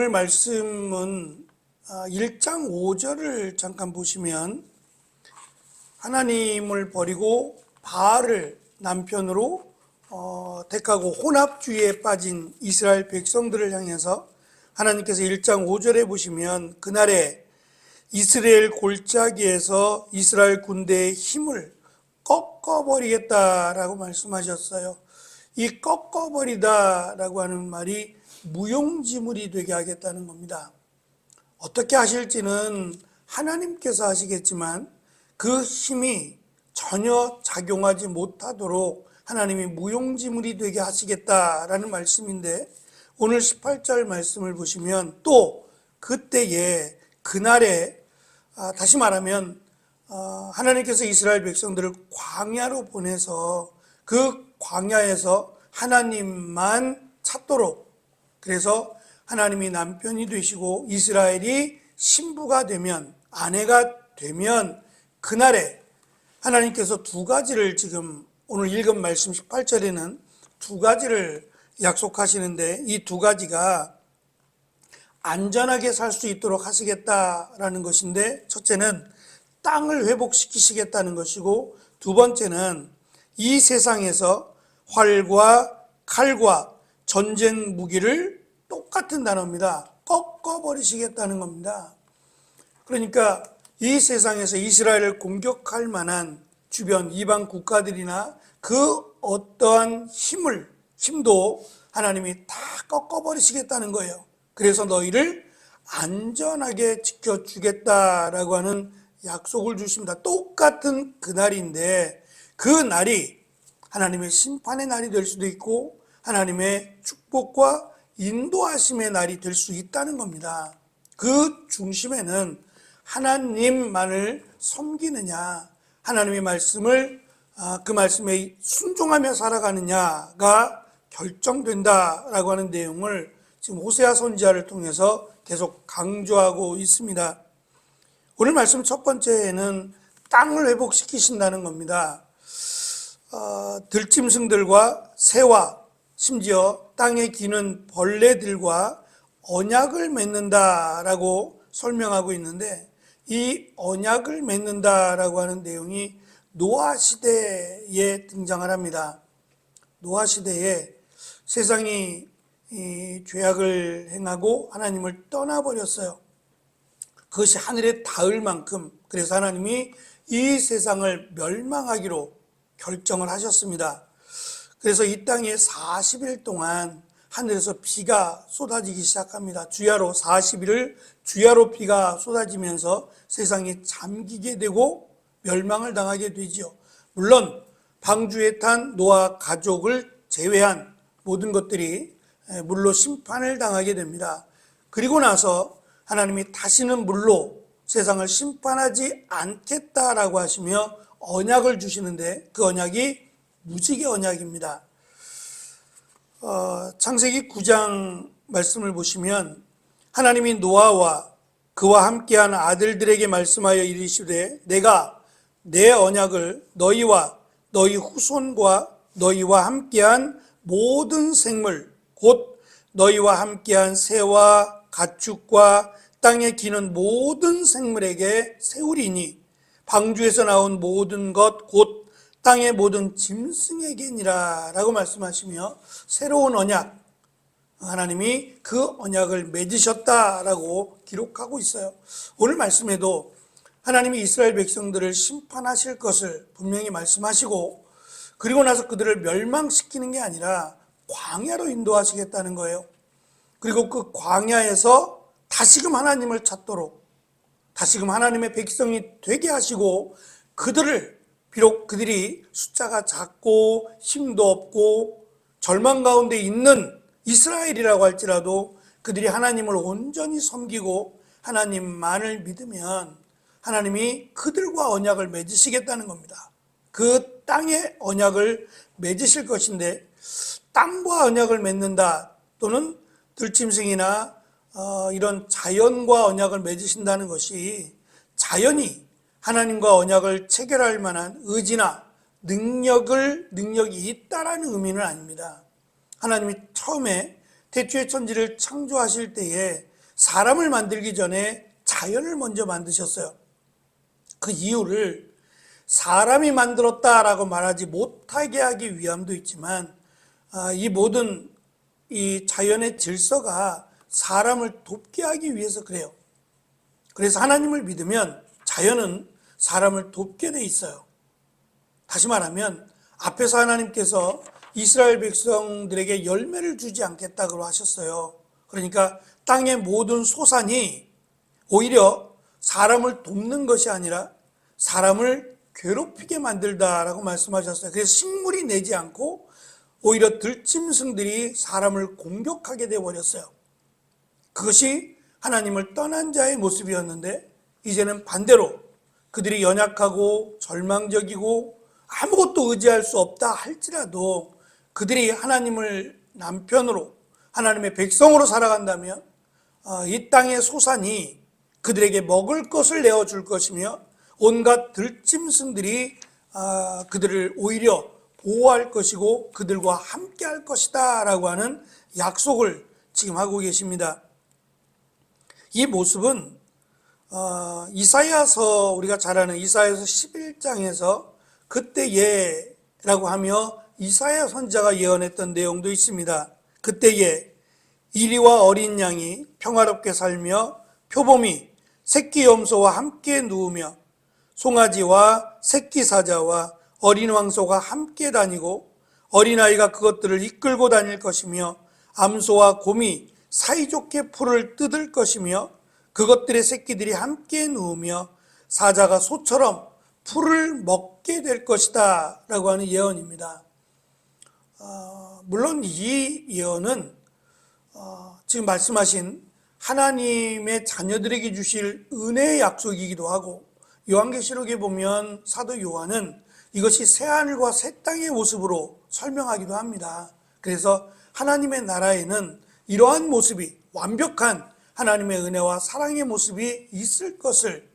오늘 말씀은 1장 5절을 잠깐 보시면 하나님을 버리고 바알을 남편으로 택하고 혼합주의에 빠진 이스라엘 백성들을 향해서 하나님께서 1장 5절에 보시면 그날에 이스라엘 골짜기에서 이스라엘 군대의 힘을 꺾어버리겠다라고 말씀하셨어요. 이 꺾어버리다라고 하는 말이 무용지물이 되게 하겠다는 겁니다. 어떻게 하실지는 하나님께서 하시겠지만 그 힘이 전혀 작용하지 못하도록 하나님이 무용지물이 되게 하시겠다라는 말씀인데, 오늘 18절 말씀을 보시면 또 그때에 그날에 다시 말하면 하나님께서 이스라엘 백성들을 광야로 보내서 그 광야에서 하나님만 찾도록, 그래서 하나님이 남편이 되시고 이스라엘이 신부가 되면, 아내가 되면 그날에 하나님께서 두 가지를, 지금 오늘 읽은 말씀 18절에는 두 가지를 약속하시는데, 이 두 가지가 안전하게 살 수 있도록 하시겠다라는 것인데, 첫째는 땅을 회복시키시겠다는 것이고, 두 번째는 이 세상에서 활과 칼과 전쟁 무기를, 똑같은 단어입니다, 꺾어버리시겠다는 겁니다. 그러니까 이 세상에서 이스라엘을 공격할 만한 주변 이방 국가들이나 그 어떠한 힘도 하나님이 다 꺾어버리시겠다는 거예요. 그래서 너희를 안전하게 지켜주겠다라고 하는 약속을 주십니다. 똑같은 그날인데, 그 날이 하나님의 심판의 날이 될 수도 있고 하나님의 축복과 인도하심의 날이 될 수 있다는 겁니다. 그 중심에는 하나님만을 섬기느냐, 하나님의 말씀을 그 말씀에 순종하며 살아가느냐가 결정된다라고 하는 내용을 지금 호세아 선지자를 통해서 계속 강조하고 있습니다. 오늘 말씀 첫 번째는 땅을 회복시키신다는 겁니다. 들짐승들과 새와 심지어 땅에 기는 벌레들과 언약을 맺는다라고 설명하고 있는데, 이 언약을 맺는다라고 하는 내용이 노아 시대에 등장을 합니다. 노아 시대에 세상이 죄악을 행하고 하나님을 떠나버렸어요. 그것이 하늘에 닿을 만큼, 그래서 하나님이 이 세상을 멸망하기로 결정을 하셨습니다. 그래서 이 땅에 40일 동안 하늘에서 비가 쏟아지기 시작합니다. 주야로 40일을 주야로 비가 쏟아지면서 세상이 잠기게 되고 멸망을 당하게 되지요. 물론 방주에 탄 노아 가족을 제외한 모든 것들이 물로 심판을 당하게 됩니다. 그리고 나서 하나님이 다시는 물로 세상을 심판하지 않겠다라고 하시며 언약을 주시는데, 그 언약이 무지개 언약입니다. 창세기 9장 말씀을 보시면 하나님이 노아와 그와 함께한 아들들에게 말씀하여 이르시되, 내가 내 언약을 너희와 너희 후손과 너희와 함께한 모든 생물, 곧 너희와 함께한 새와 가축과 땅에 기는 모든 생물에게 세우리니 방주에서 나온 모든 것 곧 땅의 모든 짐승에게니라 라고 말씀하시며, 새로운 언약, 하나님이 그 언약을 맺으셨다라고 기록하고 있어요. 오늘 말씀에도 하나님이 이스라엘 백성들을 심판하실 것을 분명히 말씀하시고, 그리고 나서 그들을 멸망시키는 게 아니라 광야로 인도하시겠다는 거예요. 그리고 그 광야에서 다시금 하나님을 찾도록, 다시금 하나님의 백성이 되게 하시고, 그들을, 비록 그들이 숫자가 작고 힘도 없고 절망 가운데 있는 이스라엘이라고 할지라도 그들이 하나님을 온전히 섬기고 하나님만을 믿으면 하나님이 그들과 언약을 맺으시겠다는 겁니다. 그 땅의 언약을 맺으실 것인데, 땅과 언약을 맺는다, 또는 들짐승이나 이런 자연과 언약을 맺으신다는 것이 자연이 하나님과 언약을 체결할 만한 의지나 능력이 있다라는 의미는 아닙니다. 하나님이 처음에 태초의 천지를 창조하실 때에 사람을 만들기 전에 자연을 먼저 만드셨어요. 그 이유를 사람이 만들었다라고 말하지 못하게 하기 위함도 있지만, 이 모든 이 자연의 질서가 사람을 돕게 하기 위해서 그래요. 그래서 하나님을 믿으면 자연은 사람을 돕게 돼 있어요. 다시 말하면 앞에서 하나님께서 이스라엘 백성들에게 열매를 주지 않겠다고 하셨어요. 그러니까 땅의 모든 소산이 오히려 사람을 돕는 것이 아니라 사람을 괴롭히게 만들다라고 말씀하셨어요. 그래서 식물이 내지 않고 오히려 들짐승들이 사람을 공격하게 되어버렸어요. 그것이 하나님을 떠난 자의 모습이었는데, 이제는 반대로 그들이 연약하고 절망적이고 아무것도 의지할 수 없다 할지라도 그들이 하나님을 남편으로, 하나님의 백성으로 살아간다면 이 땅의 소산이 그들에게 먹을 것을 내어줄 것이며 온갖 들짐승들이 그들을 오히려 보호할 것이고 그들과 함께 할 것이다 라고 하는 약속을 지금 하고 계십니다. 이 모습은 이사야서, 우리가 잘 아는 이사야서 11장에서 그때예라고 하며 이사야 선지자가 예언했던 내용도 있습니다. 그때에 이리와 어린 양이 평화롭게 살며 표범이 새끼 염소와 함께 누우며 송아지와 새끼 사자와 어린 왕소가 함께 다니고 어린아이가 그것들을 이끌고 다닐 것이며 암소와 곰이 사이좋게 풀을 뜯을 것이며 그것들의 새끼들이 함께 누우며 사자가 소처럼 풀을 먹게 될 것이다 라고 하는 예언입니다. 물론 이 예언은 지금 말씀하신 하나님의 자녀들에게 주실 은혜의 약속이기도 하고, 요한계시록에 보면 사도 요한은 이것이 새하늘과 새 땅의 모습으로 설명하기도 합니다. 그래서 하나님의 나라에는 이러한 모습이, 완벽한 하나님의 은혜와 사랑의 모습이 있을 것을,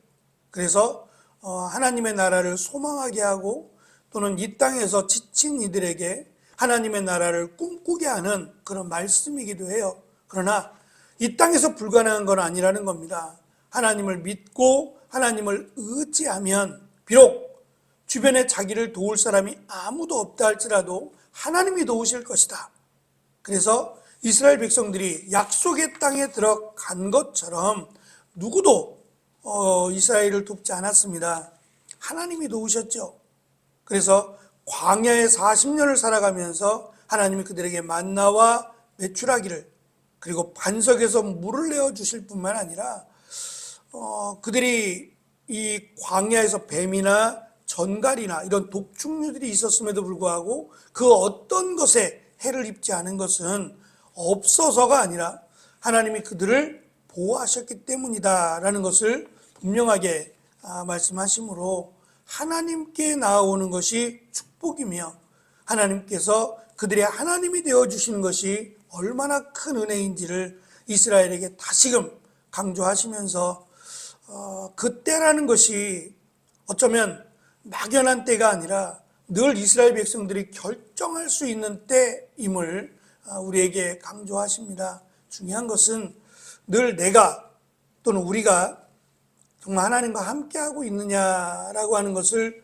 그래서 하나님의 나라를 소망하게 하고 또는 이 땅에서 지친 이들에게 하나님의 나라를 꿈꾸게 하는 그런 말씀이기도 해요. 그러나 이 땅에서 불가능한 건 아니라는 겁니다. 하나님을 믿고 하나님을 의지하면 비록 주변에 자기를 도울 사람이 아무도 없다 할지라도 하나님이 도우실 것이다. 그래서 이스라엘 백성들이 약속의 땅에 들어간 것처럼 누구도 이스라엘을 돕지 않았습니다. 하나님이 도우셨죠. 그래서 광야에 40년을 살아가면서 하나님이 그들에게 만나와 메추라기를, 그리고 반석에서 물을 내어주실 뿐만 아니라 그들이 이 광야에서 뱀이나 전갈이나 이런 독충류들이 있었음에도 불구하고 그 어떤 것에 해를 입지 않은 것은 없어서가 아니라 하나님이 그들을 보호하셨기 때문이다 라는 것을 분명하게 말씀하시므로, 하나님께 나아오는 것이 축복이며 하나님께서 그들의 하나님이 되어주시는 것이 얼마나 큰 은혜인지를 이스라엘에게 다시금 강조하시면서 그때라는 것이 어쩌면 막연한 때가 아니라 늘 이스라엘 백성들이 결정할 수 있는 때임을 우리에게 강조하십니다. 중요한 것은 늘 내가 또는 우리가 정말 하나님과 함께하고 있느냐라고 하는 것을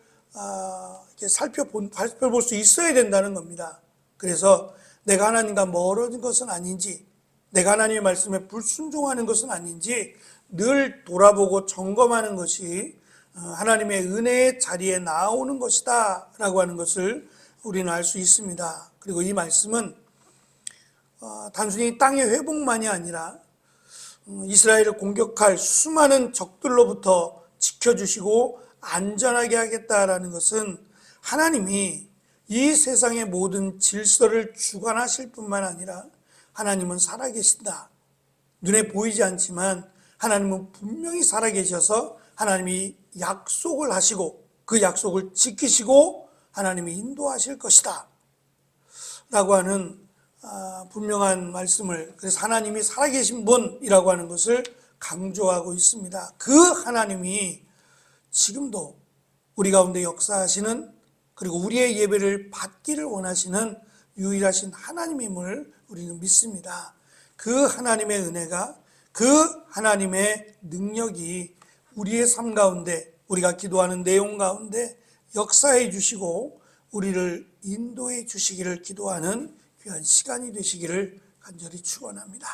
이렇게 살펴볼 수 있어야 된다는 겁니다. 그래서 내가 하나님과 멀어진 것은 아닌지, 내가 하나님의 말씀에 불순종하는 것은 아닌지 늘 돌아보고 점검하는 것이 하나님의 은혜의 자리에 나오는 것이다 라고 하는 것을 우리는 알 수 있습니다. 그리고 이 말씀은 단순히 땅의 회복만이 아니라 이스라엘을 공격할 수많은 적들로부터 지켜주시고 안전하게 하겠다라는 것은 하나님이 이 세상의 모든 질서를 주관하실 뿐만 아니라 하나님은 살아계신다. 눈에 보이지 않지만 하나님은 분명히 살아계셔서 하나님이 약속을 하시고 그 약속을 지키시고 하나님이 인도하실 것이다 라고 하는 분명한 말씀을, 그래서 하나님이 살아계신 분이라고 하는 것을 강조하고 있습니다. 그 하나님이 지금도 우리 가운데 역사하시는, 그리고 우리의 예배를 받기를 원하시는 유일하신 하나님임을 우리는 믿습니다. 그 하나님의 은혜가 그 하나님의 능력이 우리의 삶 가운데, 우리가 기도하는 내용 가운데 역사해 주시고 우리를 인도해 주시기를 기도하는 귀한 시간이 되시기를 간절히 축원합니다.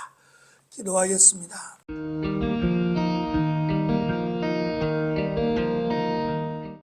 기도하겠습니다.